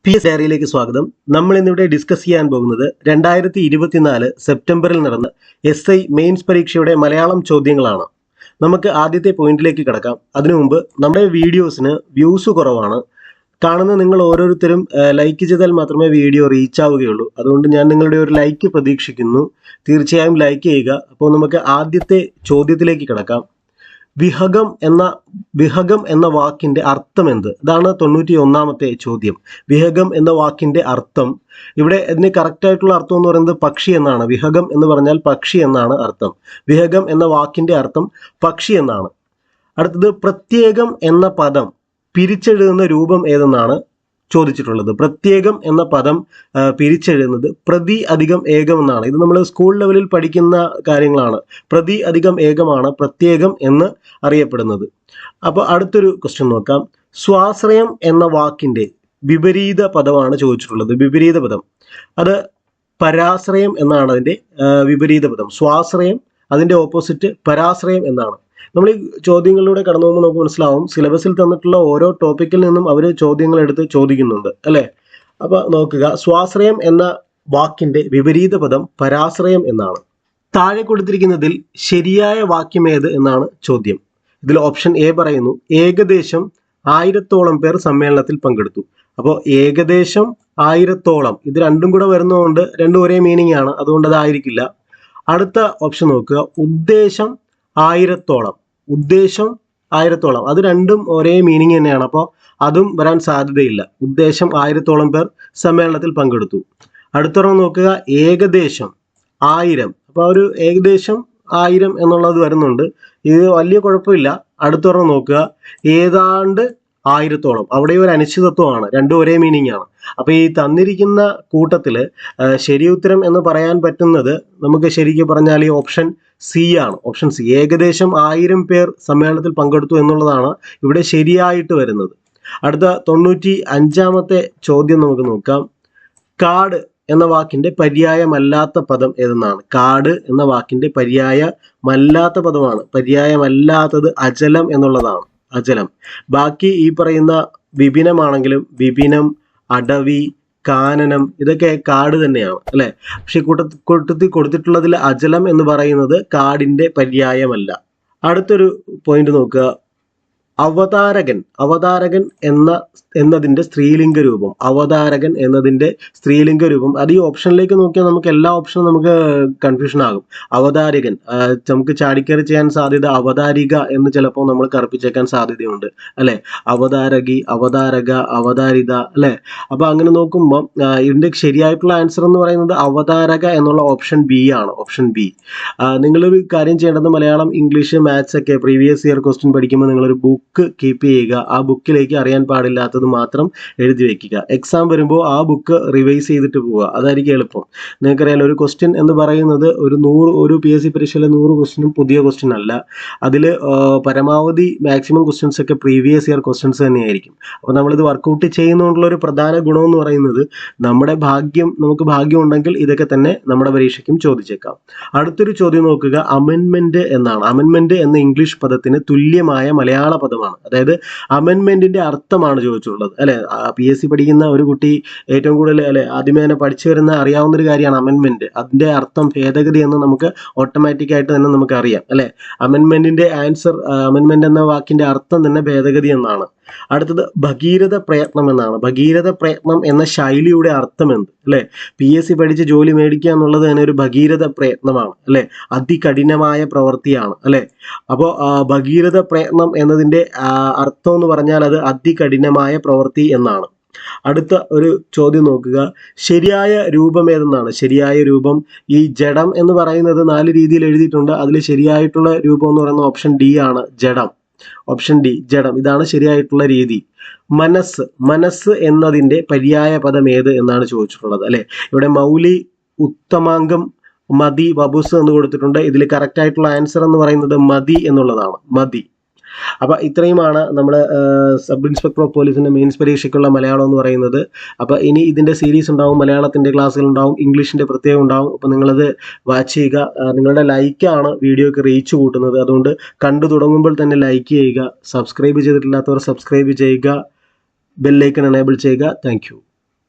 PS ഡയറിയിലേക്ക് സ്വാഗതം. നമ്മൾ ഇന്നിവിടെ ഡിസ്കസ് ചെയ്യാൻ പോകുന്നത് 2024 സെപ്റ്റംബറിൽ നടന്ന SI മെയിൻസ് പരീക്ഷയുടെ മലയാളം ചോദ്യങ്ങളാണ്. നമുക്ക് ആദ്യത്തെ പോയിന്റിലേക്ക് കിടക്കാം. അതിനു മുമ്പ് നമ്മുടെ വീഡിയോസിന് വ്യൂസ് കുറവാണ്. കാണുന്ന നിങ്ങൾ ഓരോരുത്തരും ലൈക്ക് ചെയ്താൽ മാത്രമേ വീഡിയോ റീച്ച് ആവുകയുള്ളൂ. അതുകൊണ്ട് ഞാൻ നിങ്ങളുടെ ഒരു ലൈക്ക് പ്രതീക്ഷിക്കുന്നു. തീർച്ചയായും ലൈക്ക് ചെയ്യുക. അപ്പോൾ നമുക്ക് ആദ്യത്തെ ചോദ്യത്തിലേക്ക് കിടക്കാം. വിഹഗം എന്ന വാക്കിന്റെ അർത്ഥം എന്ത്? ഇതാണ് 91ാമത്തെ ചോദ്യം. വിഹഗം എന്ന വാക്കിന്റെ അർത്ഥം, ഇവിടെ ഇതിന് കറക്റ്റ് ആയിട്ടുള്ള അർത്ഥം എന്ന് പറയുന്നത് പക്ഷി എന്നാണ്. വിഹഗം എന്ന് പറഞ്ഞാൽ പക്ഷി എന്നാണ് അർത്ഥം. വിഹഗം എന്ന വാക്കിന്റെ അർത്ഥം പക്ഷി എന്നാണ്. അടുത്തത്, പ്രത്യേകം എന്ന പദം പിരിച്ചെഴുതുന്ന രൂപം ഏതെന്നാണ് ചോദിച്ചിട്ടുള്ളത്. പ്രത്യേകം എന്ന പദം പിരിച്ചെഴുതുന്നത് പ്രതി അധികം ഏകം എന്നാണ്. ഇത് നമ്മൾ സ്കൂൾ ലെവലിൽ പഠിക്കുന്ന കാര്യങ്ങളാണ്. പ്രതി അധികം ഏകമാണ് പ്രത്യേകം എന്ന് അറിയപ്പെടുന്നത്. അപ്പോൾ അടുത്തൊരു ക്വസ്റ്റ്യൻ നോക്കാം. സ്വാശ്രയം എന്ന വാക്കിന്റെ വിപരീത പദമാണ് ചോദിച്ചിട്ടുള്ളത്. വിപരീത പദം അത് പരാശ്രയം എന്നാണ് അതിന്റെ വിപരീത പദം. സ്വാശ്രയം, അതിന്റെ ഓപ്പോസിറ്റ് പരാശ്രയം എന്നാണ്. നമ്മൾ ഈ ചോദ്യങ്ങളിലൂടെ കടന്നു പോകുമ്പോൾ നമുക്ക് മനസ്സിലാവും, സിലബസിൽ തന്നിട്ടുള്ള ഓരോ ടോപ്പിക്കിൽ നിന്നും അവർ ചോദ്യങ്ങൾ എടുത്ത് ചോദിക്കുന്നുണ്ട് അല്ലേ. അപ്പൊ നോക്കുക, സ്വാശ്രയം എന്ന വാക്കിന്റെ വിപരീത പദം പരാശ്രയം എന്നാണ്. താഴെ കൊടുത്തിരിക്കുന്നതിൽ ശരിയായ വാക്യം ഏത് എന്നാണ് ചോദ്യം. ഇതിൽ ഓപ്ഷൻ എ പറയുന്നു, ഏകദേശം 1000-ഓളം പേർ സമ്മേളനത്തിൽ പങ്കെടുത്തു. അപ്പോൾ ഏകദേശം 1000-ഓളം, ഇത് രണ്ടും കൂടെ വരുന്നതുകൊണ്ട് രണ്ടും ഒരേ മീനിങ് ആണ്, അതുകൊണ്ട് അതായിരിക്കില്ല. അടുത്ത ഓപ്ഷൻ നോക്കുക, ഉദ്ദേശം 1000-ഓളം. ഉദ്ദേശം 1000-ഓളം, അത് രണ്ടും ഒരേ മീനിങ് തന്നെയാണ്. അപ്പോൾ അതും വരാൻ സാധ്യതയില്ല. ഉദ്ദേശം 1000-ഓളം പേർ സമ്മേളനത്തിൽ പങ്കെടുത്തു. അടുത്തൊരെണ്ണം നോക്കുക, ഏകദേശം 1000. അപ്പോൾ ഒരു ഏകദേശം 1000 എന്നുള്ളത് വരുന്നുണ്ട്. ഇത് വലിയ കുഴപ്പമില്ല. അടുത്തൊരെണ്ണം നോക്കുക, ഏതാണ്ട് 1000-ഓളം. അവിടെ ഒരു അനിശ്ചിതത്വമാണ്, രണ്ടും ഒരേ മീനിങ് ആണ്. അപ്പൊ ഈ തന്നിരിക്കുന്ന കൂട്ടത്തില് ശരി ഉത്തരം എന്ന് പറയാൻ പറ്റുന്നത് നമുക്ക് ശരിക്കും പറഞ്ഞാൽ ഈ ഓപ്ഷൻ സി ആണ്. ഓപ്ഷൻ സി, ഏകദേശം 1000 പേർ സമ്മേളനത്തിൽ പങ്കെടുത്തു എന്നുള്ളതാണ് ഇവിടെ ശരിയായിട്ട് വരുന്നത്. അടുത്ത 95ാമത്തെ ചോദ്യം നമുക്ക് നോക്കാം. കാട് എന്ന വാക്കിന്റെ പര്യായമല്ലാത്ത പദം ഏതെന്നാണ്. കാട് എന്ന വാക്കിന്റെ പര്യായമല്ലാത്ത പദമാണ്. പര്യായമല്ലാത്തത് അചലം എന്നുള്ളതാണ്. അചലം. ബാക്കി ഈ പറയുന്ന വിപിനമാണെങ്കിലും വിപിനം, അടവി, കാനനം, ഇതൊക്കെ കാട് തന്നെയാണ് അല്ലെ. പക്ഷെ കൂട്ടത്തിൽ കൊടുത്തിട്ടുള്ളതിൽ അചലം എന്ന് പറയുന്നത് കാടിന്റെ പര്യായമല്ല. അടുത്തൊരു പോയിന്റ് നോക്കുക, അവതാരകൻ എന്നതിന്റെ സ്ത്രീലിംഗ രൂപം. അവതാരകൻ എന്നതിന്റെ സ്ത്രീലിംഗ രൂപം, അത് ഈ ഓപ്ഷനിലേക്ക് നോക്കിയാൽ നമുക്ക് എല്ലാ ഓപ്ഷനും നമുക്ക് കൺഫ്യൂഷൻ ആകും. അവതാരകൻ നമുക്ക് ചാടിക്കറി ചെയ്യാൻ സാധ്യത അവതാരിക എന്ന് ചിലപ്പോൾ നമ്മൾ കറുപ്പിച്ചേക്കാൻ സാധ്യതയുണ്ട് അല്ലെ. അവതാരകി, അവതാരക, അവതാരിത അല്ലെ. അപ്പൊ അങ്ങനെ നോക്കുമ്പോൾ ഇതിന്റെ ശരിയായിട്ടുള്ള ആൻസർ എന്ന് പറയുന്നത് അവതാരക എന്നുള്ള ഓപ്ഷൻ ബി ആണ്. Option B. നിങ്ങളൊരു കാര്യം ചെയ്യേണ്ടത്, മലയാളം, ഇംഗ്ലീഷ്, മാത്സ് ഒക്കെ പ്രീവിയസ് ഇയർ ക്വസ്റ്റ്യൻ പഠിക്കുമ്പോൾ നിങ്ങളൊരു ബുക്ക് കീപ്പ് ചെയ്യുക. ആ ബുക്കിലേക്ക് അറിയാൻ പാടില്ലാത്തത് മാത്രം എഴുതി വെക്കുക. എക്സാം വരുമ്പോൾ ആ ബുക്ക് റിവൈസ് ചെയ്തിട്ട് പോവുക, അതായിരിക്കും എളുപ്പം. നിങ്ങൾക്കറിയാലോ, ഒരു ക്വസ്റ്റ്യൻ എന്ന് പറയുന്നത് ഒരു PSC പരീക്ഷയിലെ 100 ക്വസ്റ്റ്യനും പുതിയ ക്വസ്റ്റ്യൻ അല്ല. അതിൽ പരമാവധി മാക്സിമം ക്വസ്റ്റ്യൻസ് ഒക്കെ പ്രീവിയസ് ഇയർ ക്വസ്റ്റ്യൻസ് തന്നെയായിരിക്കും. അപ്പോൾ നമ്മളിത് വർക്കൗട്ട് ചെയ്യുന്നതുകൊണ്ടുള്ള ഒരു പ്രധാന ഗുണം എന്ന് പറയുന്നത് നമുക്ക് ഭാഗ്യം ഉണ്ടെങ്കിൽ ഇതൊക്കെ തന്നെ നമ്മുടെ പരീക്ഷയ്ക്കും ചോദിച്ചേക്കാം. അടുത്തൊരു ചോദ്യം നോക്കുക, അമെൻമെന്റ് എന്നാണ്. അമെൻമെന്റ് എന്ന ഇംഗ്ലീഷ് പദത്തിന് തുല്യമായ മലയാള പദമാണ്. അതായത് അമെൻമെന്റിന്റെ അർത്ഥമാണ് ചോദിച്ചിട്ടുള്ളത് അല്ലെ. PSC പഠിക്കുന്ന ഒരു കുട്ടി ഏറ്റവും കൂടുതൽ അല്ലെ ആദ്യമേ തന്നെ പഠിച്ചു വരുന്ന അറിയാവുന്ന ഒരു കാര്യമാണ് അമെൻമെന്റ്. അതിന്റെ അർത്ഥം ഭേദഗതി എന്ന് നമുക്ക് ഓട്ടോമാറ്റിക് ആയിട്ട് തന്നെ നമുക്ക് അറിയാം അല്ലെ. അമെൻമെന്റിന്റെ ആൻസർ, അമെൻമെന്റ് എന്ന വാക്കിന്റെ അർത്ഥം തന്നെ ഭേദഗതി എന്നാണ്. അടുത്തത് ഭഗീരഥ പ്രയത്നം എന്നാണ്. ഭഗീരഥ പ്രയത്നം എന്ന ശൈലിയുടെ അർത്ഥം എന്ത് അല്ലെ. PSC പഠിച്ച് ജോലി മേടിക്കുക എന്നുള്ളത് തന്നെ ഒരു ഭഗീരഥ പ്രയത്നമാണ് അല്ലെ. അതികഠിനമായ പ്രവൃത്തിയാണ് അല്ലെ. അപ്പോൾ ഭഗീരഥ പ്രയത്നം എന്നതിന്റെ അർത്ഥം എന്ന് പറഞ്ഞാൽ അത് അതികഠിനമായ പ്രവൃത്തി എന്നാണ്. അടുത്ത ഒരു ചോദ്യം നോക്കുക, ശരിയായ രൂപം ഏതെന്നാണ്. ശരിയായ രൂപം, ഈ ജഡം എന്ന് പറയുന്നത് 4 രീതിയിൽ എഴുതിയിട്ടുണ്ട്. അതിൽ ശരിയായിട്ടുള്ള രൂപം എന്ന് പറയുന്നത് ഓപ്ഷൻ ഡി ആണ്, ജഡം. ഓപ്ഷൻ ഡി, ജഡം. ഇതാണ് ശരിയായിട്ടുള്ള രീതി. മനസ്സ് എന്നതിന്റെ പര്യായ പദം ഏത് എന്നാണ് ചോദിച്ചിട്ടുള്ളത് അല്ലെ. ഇവിടെ മൗലി, ഉത്തമാംഗം, മതി, വപുസ് എന്ന് കൊടുത്തിട്ടുണ്ട്. ഇതിൽ കറക്റ്റ് ആയിട്ടുള്ള ആൻസർ എന്ന് പറയുന്നത് മതി എന്നുള്ളതാണ്. മതി. അപ്പൊ ഇത്രയുമാണ് നമ്മൾ സബ് ഇൻസ്പെക്ടർ ഓഫ് പോലീസിന്റെ മെയിൻസ് പരീക്ഷയ്ക്കുള്ള മലയാളം എന്ന് പറയുന്നത്. അപ്പൊ ഇനി ഇതിന്റെ സീരീസ് ഉണ്ടാവും, മലയാളത്തിന്റെ ക്ലാസ്സുകൾ ഉണ്ടാവും, ഇംഗ്ലീഷിന്റെ പ്രത്യേകം ഉണ്ടാവും. അപ്പൊ നിങ്ങളത് വാച്ച് ചെയ്യുക. നിങ്ങളുടെ ലൈക്കാണ് വീഡിയോക്ക് റീച്ച് കൂട്ടുന്നത്. അതുകൊണ്ട് കണ്ടു തുടങ്ങുമ്പോൾ തന്നെ ലൈക്ക് ചെയ്യുക. സബ്സ്ക്രൈബ് ചെയ്തിട്ടില്ലാത്തവർ സബ്സ്ക്രൈബ് ചെയ്യുക. ബെൽ ഐക്കൺ എനേബിൾ ചെയ്യുക. Thank you.